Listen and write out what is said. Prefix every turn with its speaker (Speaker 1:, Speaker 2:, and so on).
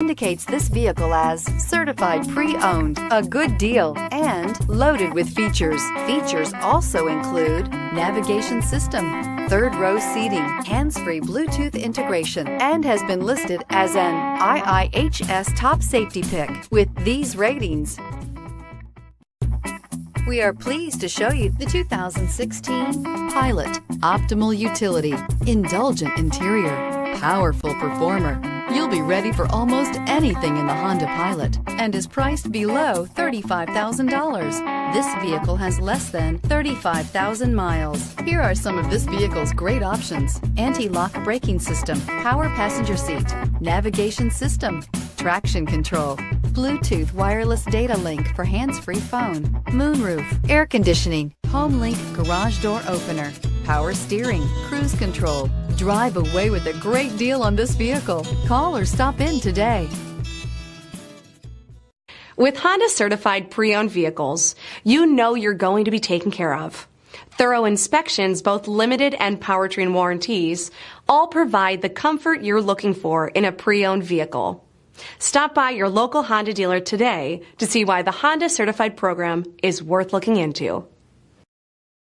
Speaker 1: indicates this vehicle as certified pre-owned, a good deal, and loaded with features. Features also include navigation system, third row seating, hands-free Bluetooth integration, and has been listed as an IIHS top safety pick with these ratings. We are pleased to show you the 2016 Pilot. Optimal utility, indulgent interior, powerful performer. You'll be ready for almost anything in the Honda Pilot and is priced below $35,000. This vehicle has less than 35,000 miles. Here are some of this vehicle's great options: anti-lock braking system, power passenger seat, navigation system, traction control, Bluetooth wireless data link for hands-free phone, moonroof, air conditioning, home link garage door opener, power steering, cruise control. Drive away with a great deal on this vehicle. Call or stop in today.
Speaker 2: With Honda certified pre-owned vehicles, you know you're going to be taken care of. Thorough inspections, both limited and powertrain warranties, all provide the comfort you're looking for in a pre-owned vehicle. Stop by your local Honda dealer today to see why the Honda certified program is worth looking into.